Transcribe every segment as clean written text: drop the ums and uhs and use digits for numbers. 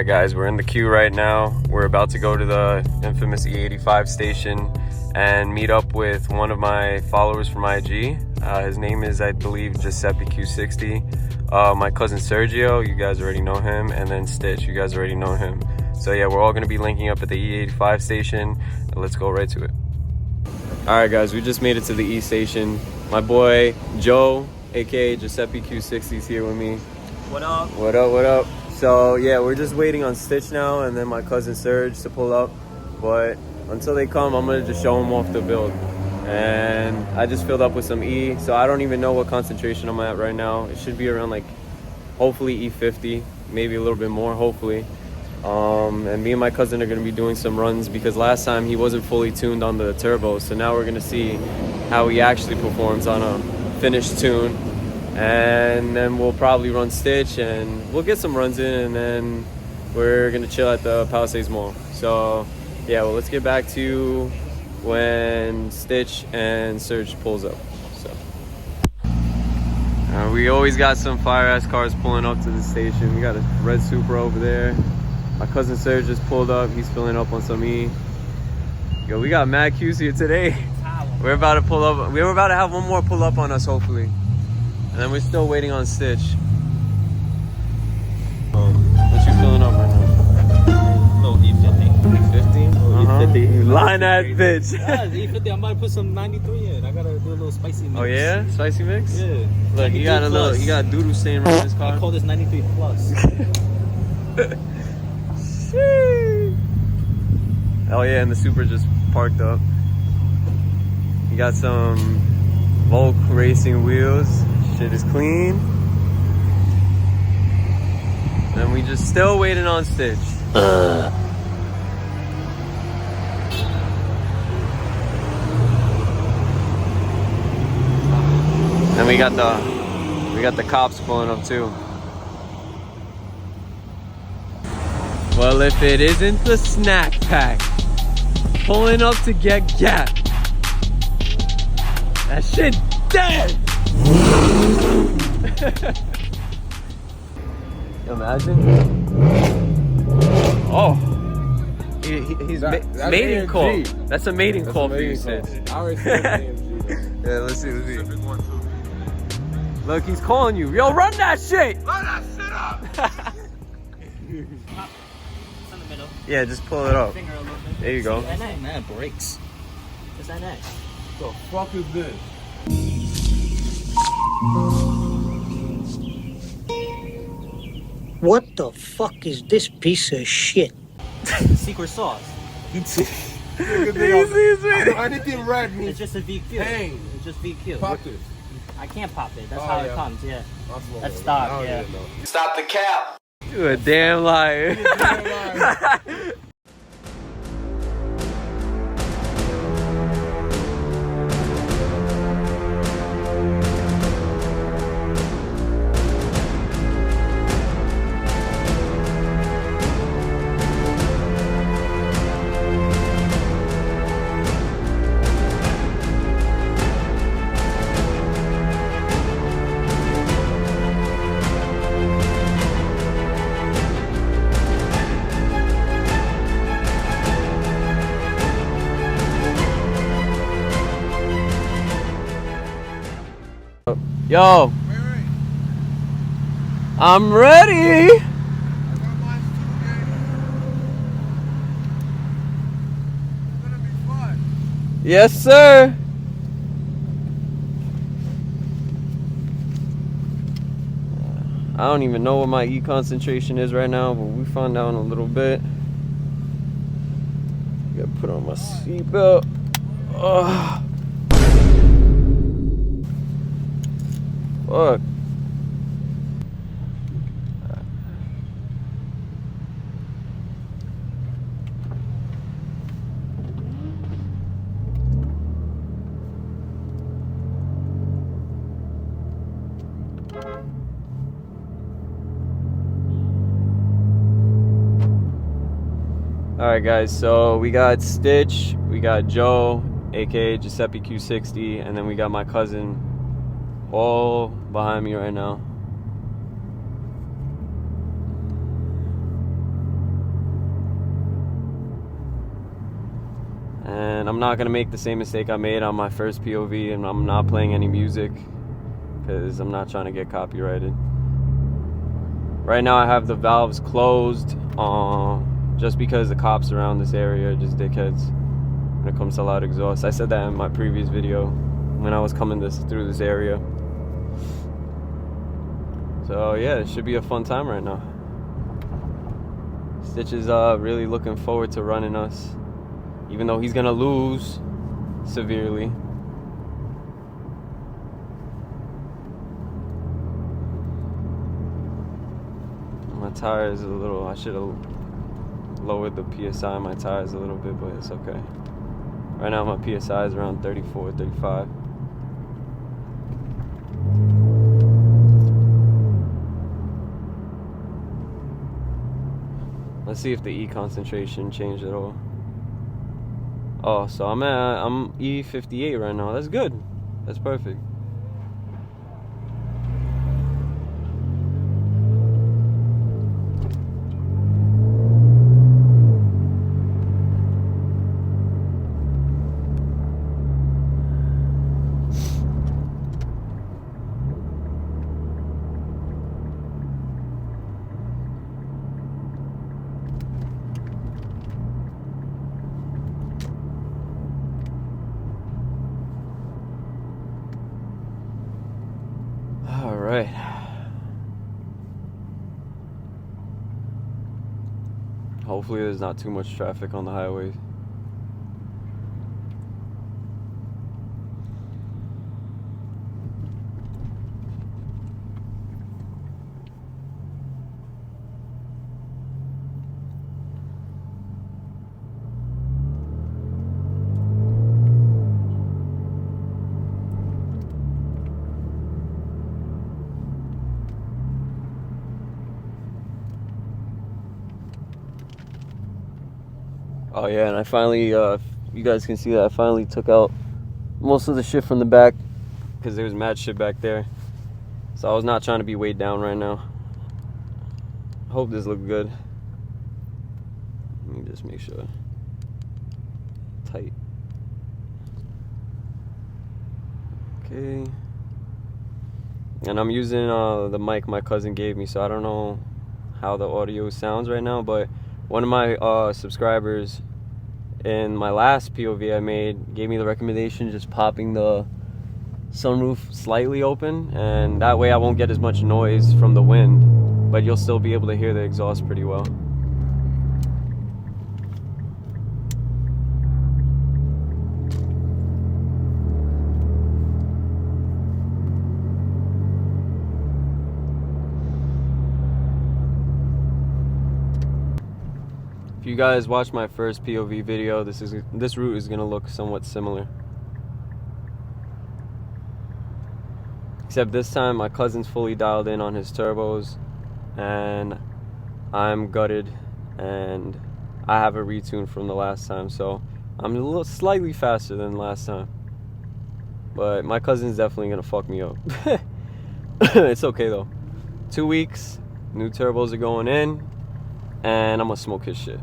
Alright guys, we're in the queue right now. We're about to go to the infamous E85 station and meet up with one of my followers from IG. His name is, I believe, Giuseppe Q60. My cousin Sergio, you guys already know him, and then Stitch, you guys already know him. So yeah, we're all gonna be linking up at the E85 station. Let's go right to it. Alright guys, we just made it to the E station. My boy Joe, aka Giuseppe Q60, is here with me. What up? What up, what up? So yeah, we're just waiting on Stitch now and then my cousin Serg to pull up. But until they come, I'm gonna just show them off the build. And I just filled up with some E, so I don't even know what concentration I'm at right now. It should be around like, hopefully E50, maybe a little bit more, hopefully. And me and my cousin are gonna be doing some runs because last time he wasn't fully tuned on the turbo. So now we're gonna see how he actually performs on a finished tune. And then we'll probably run Stitch and we'll get some runs in, and then we're gonna chill at the Palisades Mall. So yeah, well, let's get back to when Stitch and Serg pulls up. So we always got some fire ass cars pulling up to the station. We got a red Supra over there. My cousin Serg just pulled up. He's filling up on some E. Yo, we got mad Q's here today. We're about to pull up. We were about to have one more pull up on us, hopefully. And then we're still waiting on Stitch. What you filling up right now? Little E50. E50? E50. Line that bitch. Yeah, E50. I'm about to put some 93 in. I gotta do a little spicy mix. Oh yeah? Spicy mix? Yeah. Look, you got a little, you got a doodle stain around this car. I call this 93 plus. Oh yeah, and the Supra just parked up. You got some Volk racing wheels. Shit is clean. And we just still waiting on Stitch. And we got the cops pulling up too. Well, if it isn't the snack pack pulling up to get gapped, that shit dead. Imagine. Oh, he's mating call. That's a mating call for you, Sid. I already said AMG. Yeah, let's see. Look, he's calling you. Yo, run that shit. Run that shit up. It's in the middle. Yeah, just pull it up. Finger a little bit. There you go. That night, man, breaks. What's that next? What the fuck is this? What the fuck is this piece of shit? Secret sauce. Anything red means It's just a VQ. pain. It's just VQ. Pop this. I can't pop it. That's Oh, how yeah. it comes. Yeah. That's That's stock. Yeah. Stop the cap. You a damn liar. Yo, I'm ready. Yes, sir. I don't even know what my E concentration is right now, but we found out in a little bit. Gotta put on my seatbelt. Fuck. Alright guys, so we got Stitch, we got Joe, aka Giuseppe Q60, and then we got my cousin all behind me right now. and I'm not gonna make the same mistake I made on my first POV, and I'm not playing any music because I'm not trying to get copyrighted. Right now I have the valves closed just because the cops around this area are just dickheads when it comes to loud exhaust. I said that in my previous video when I was coming through this area. So yeah, it should be a fun time right now. Stitch is really looking forward to running us, even though he's gonna lose severely. My tire is a little, I should have lowered the PSI on my tires a little bit, but it's okay. Right now my PSI is around 34, 35. Let's see if the E concentration changed at all. Oh, so I'm E58 right now. That's good. That's perfect. All right. Hopefully there's not too much traffic on the highways. Oh yeah, and I finally, you guys can see that I finally took out most of the shit from the back because there was mad shit back there. So I was not trying to be weighed down right now. I hope this looks good. Let me just make sure. Tight. Okay. And I'm using the mic my cousin gave me, so I don't know how the audio sounds right now, but one of my subscribers in my last POV I made gave me the recommendation just popping the sunroof slightly open, and that way I won't get as much noise from the wind, but you'll still be able to hear the exhaust pretty well. If you guys watch my first POV video, this route is gonna look somewhat similar. Except this time my cousin's fully dialed in on his turbos and I'm gutted and I have a retune from the last time, so I'm a little slightly faster than last time. But my cousin's definitely gonna fuck me up. It's okay though. 2 weeks, new turbos are going in, and I'm gonna smoke his shit.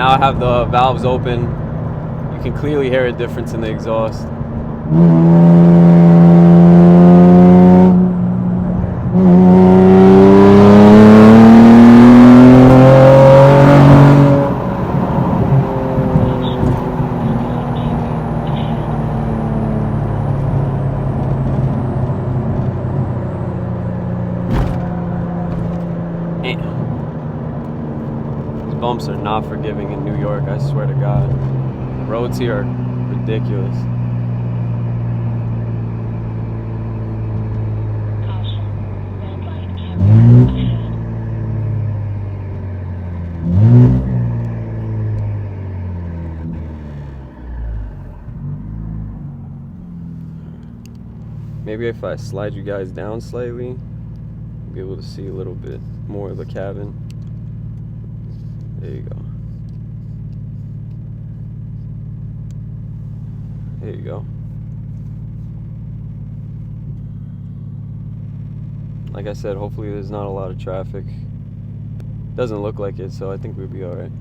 I have the valves open. You can clearly hear a difference in the exhaust. Bumps are not forgiving in New York, I swear to God. Roads here are ridiculous. Maybe if I slide you guys down slightly, you'll be able to see a little bit more of the cabin. There you go. There you go. Like I said, hopefully there's not a lot of traffic. Doesn't look like it, so I think we'll be alright.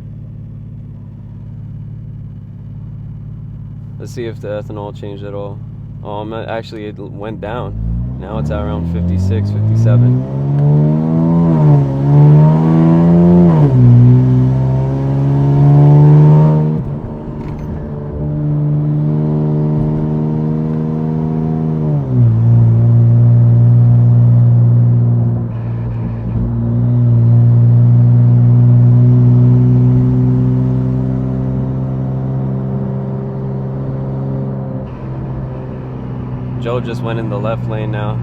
Let's see if the ethanol changed at all. Actually, it went down. Now it's at around 56, 57. Joe just went in the left lane now.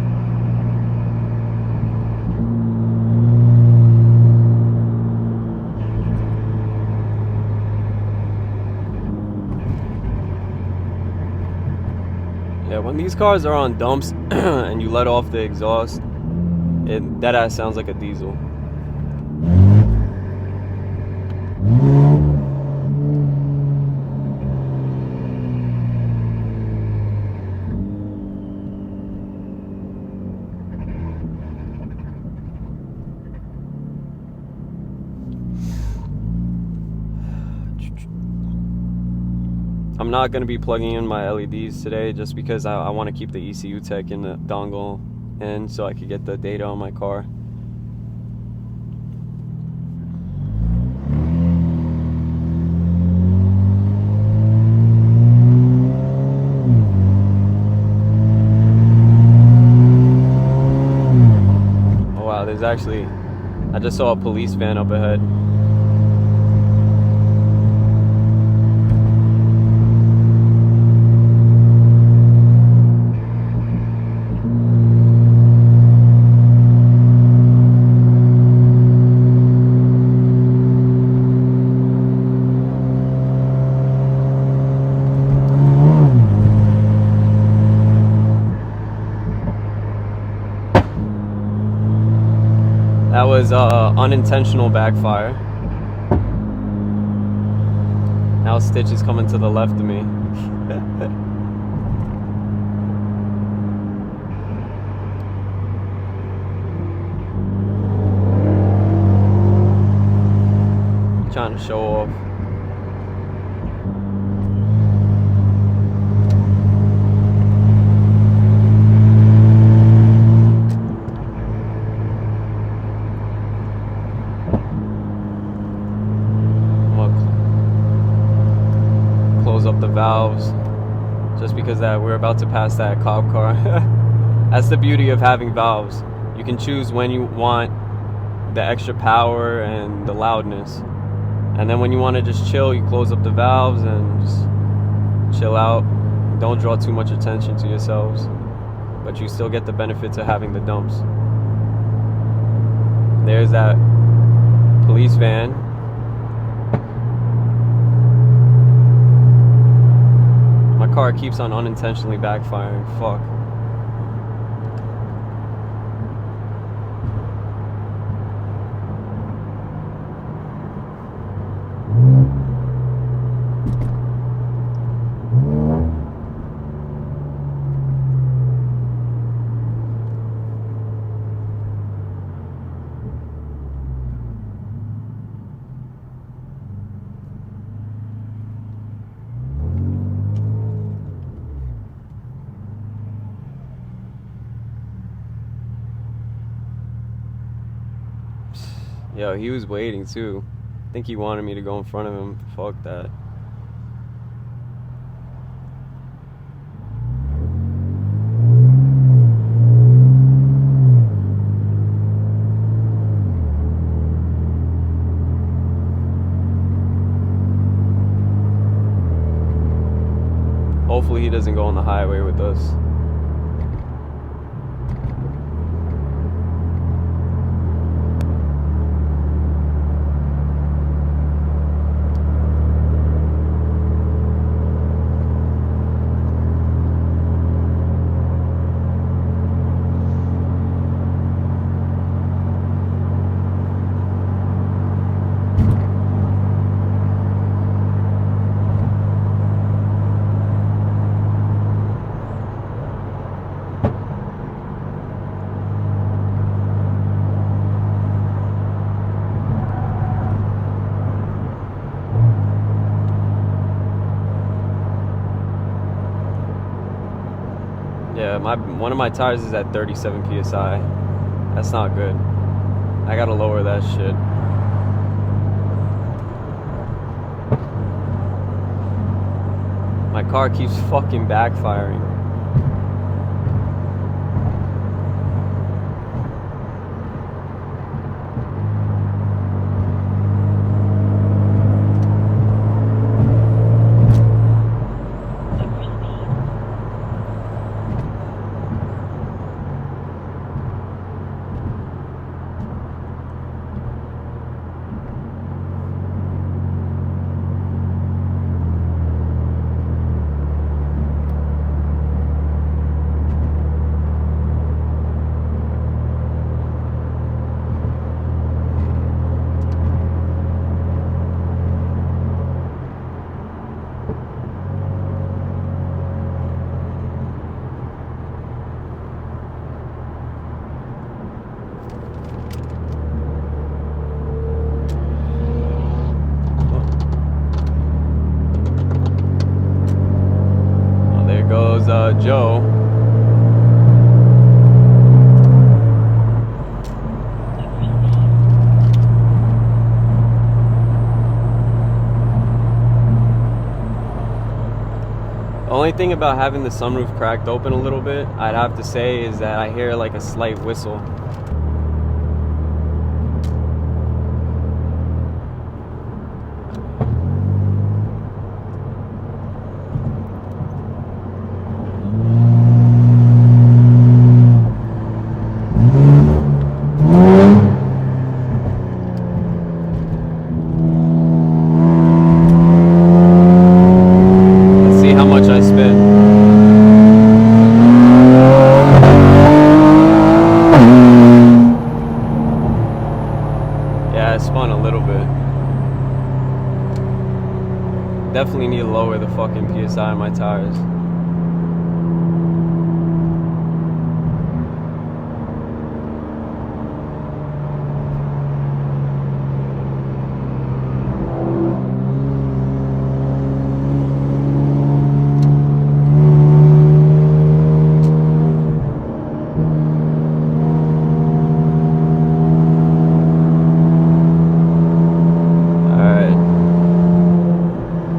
Yeah, when these cars are on dumps and you let off the exhaust, that ass sounds like a diesel. I'm not going to be plugging in my LEDs today just because I want to keep the ECU tech in the dongle in so I could get the data on my car. Oh wow, there's actually, I just saw a police van up ahead. That was unintentional backfire. Now Stitch is coming to the left of me. Trying to show off. Up the valves just because that we're about to pass that cop car. That's the beauty of having valves. You can choose when you want the extra power and the loudness, and then when you want to just chill, you close up the valves and just chill out. Don't draw too much attention to yourselves, but you still get the benefits of having the dumps. There's that police van. My car keeps on unintentionally backfiring. Fuck. Yo, he was waiting too. I think he wanted me to go in front of him. Fuck that. Hopefully he doesn't go on the highway with us. one of my tires is at 37 psi. That's not good. I gotta lower that shit. My car keeps fucking backfiring. Joe. The only thing about having the sunroof cracked open a little bit, I'd have to say, is that I hear like a slight whistle. Definitely need to lower the fucking PSI on my tires.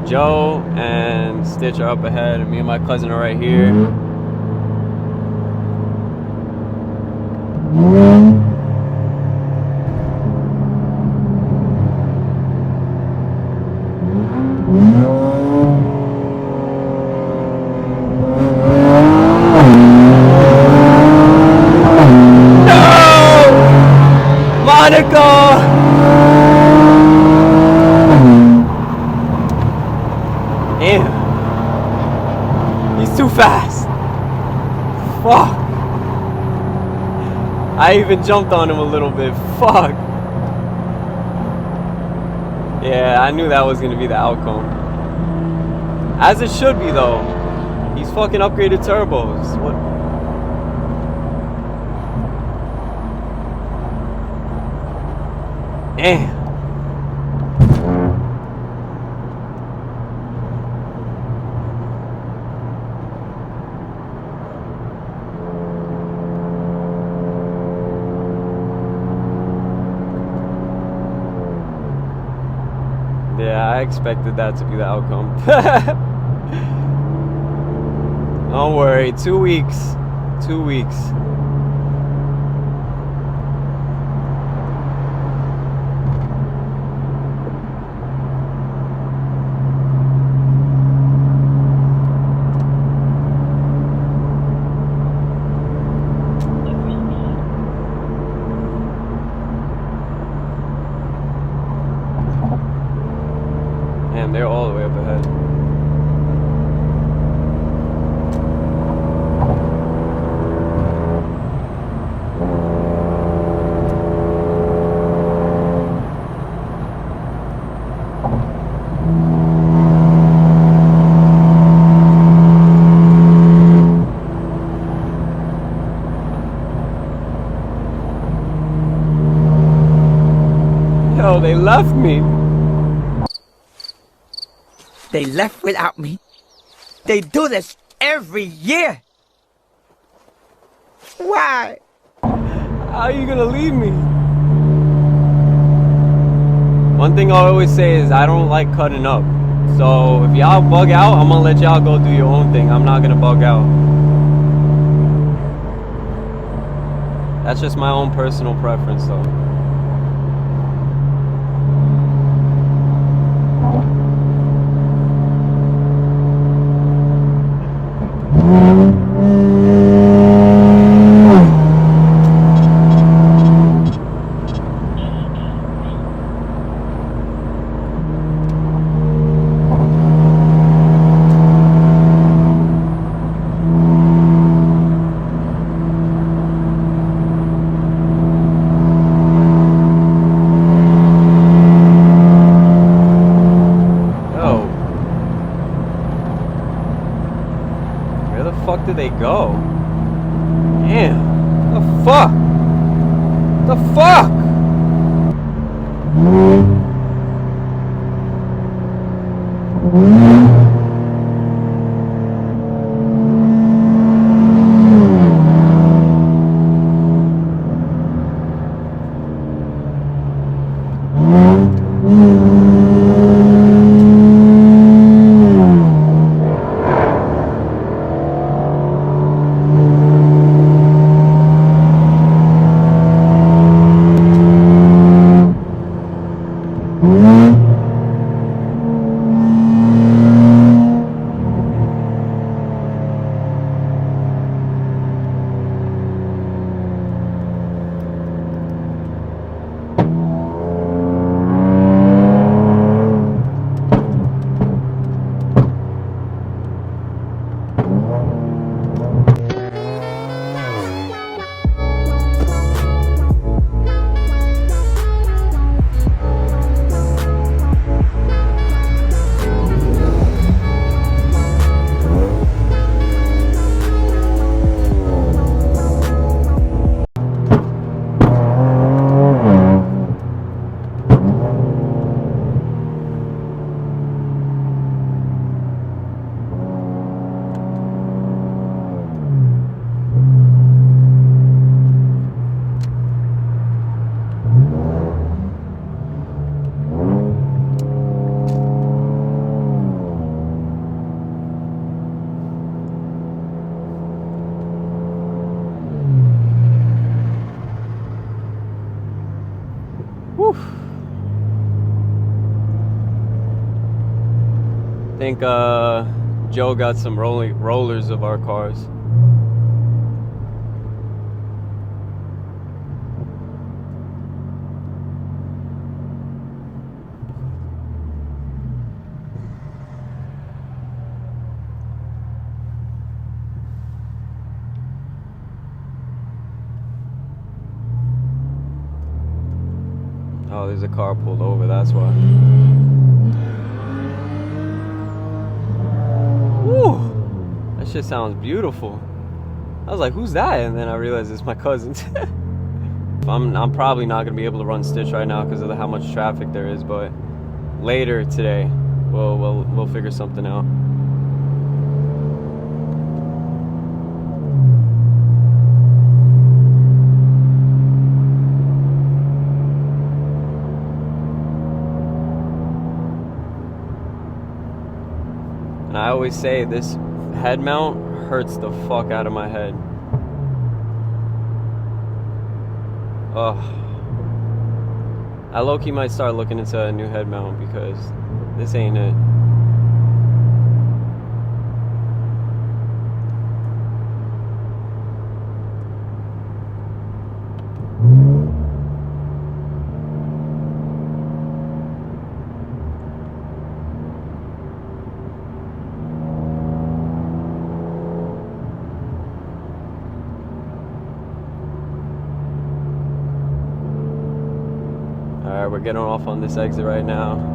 Joe and Stitch are up ahead, and me and my cousin are right here. No! Monica! Damn. He's too fast. Fuck. I even jumped on him a little bit. Fuck. Yeah, I knew that was gonna be the outcome. As it should be though. He's fucking upgraded turbos. What? Damn. Yeah, I expected that to be the outcome. Don't worry, 2 weeks. 2 weeks. They're all the way up ahead. Yo, they left me. They left without me. They do this every year. Why? How are you gonna leave me? One thing I always say is I don't like cutting up. So if y'all bug out, I'm gonna let y'all go do your own thing. I'm not gonna bug out. That's just my own personal preference though. Did they go? Damn. The fuck? The fuck? I think Joe got some rollers of our cars. Oh, there's a car pulled over, that's why. Woo! That shit sounds beautiful. I was like, who's that? And then I realized it's my cousin. I'm probably not gonna be able to run Stitch right now because of how much traffic there is, but later today we'll figure something out. And I always say this head mount hurts the fuck out of my head. Ugh. I low-key might start looking into a new head mount because this ain't it. Alright, we're getting off on this exit right now.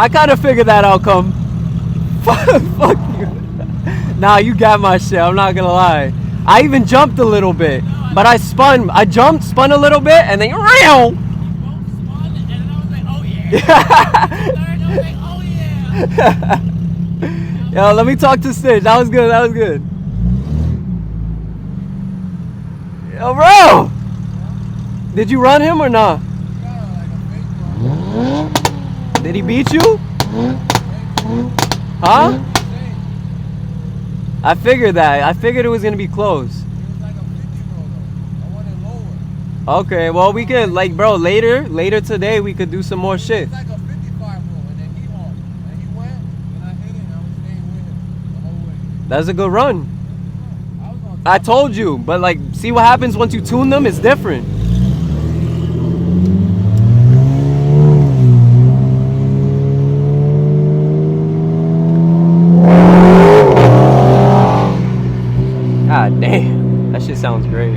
I kind of figured that outcome. Fuck you. Nah, you got my shit. I'm not gonna lie. I even jumped a little bit, but I spun. I jumped, spun a little bit, and then Both spun, and then I was like, oh yeah. Third, I was like, oh yeah. Yo, let me talk to Stitch. That was good. That was good. Yo, bro. Did you run him or not? Did he beat you? Huh? I figured that. I figured it was gonna be close. Okay, well we could like, bro, later today we could do some more shit. It's like a 55 roll, and then he hung, and he went, and I hit it, and I was staying with him the whole way. That's a good run. I was on I told you, but like, see what happens once you tune them? It's different. God damn, that shit sounds great.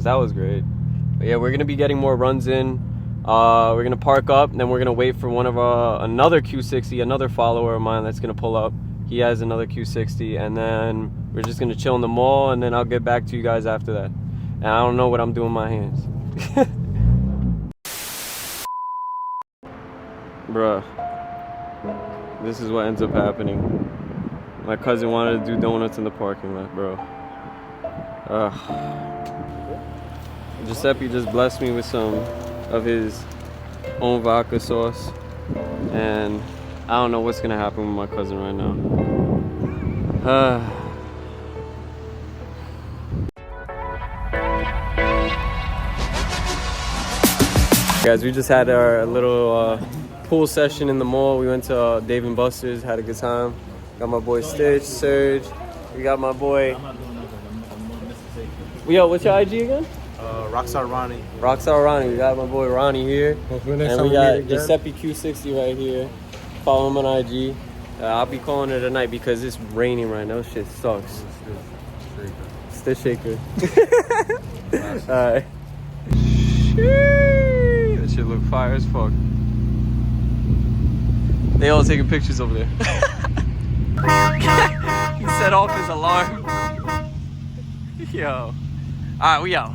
That was great. But yeah, we're gonna be getting more runs in. We're gonna park up, and then we're gonna wait for one of another Q60, another follower of mine that's gonna pull up. He has another Q60, and then we're just gonna chill in the mall, and then I'll get back to you guys after that. And I don't know what I'm doing with my hands. Bruh, this is what ends up happening. My cousin wanted to do donuts in the parking lot, bro. Giuseppe just blessed me with some of his own vodka sauce, and I don't know what's gonna happen with my cousin right now. Guys, we just had our little pool session in the mall. We went to Dave & Buster's, had a good time. Got my boy Stitch, Serg. We got my boy. Yo, what's your IG again? Rockstar Ronnie. Rockstar Ronnie. We got my boy Ronnie here. And we got Giuseppe Q60 right here. Follow him on IG. I'll be calling it a night because it's raining right now. Shit sucks. Stitch shaker. Alright. That shit look fire as fuck. They all taking pictures over there. He set off his alarm. Yo. Alright, we out.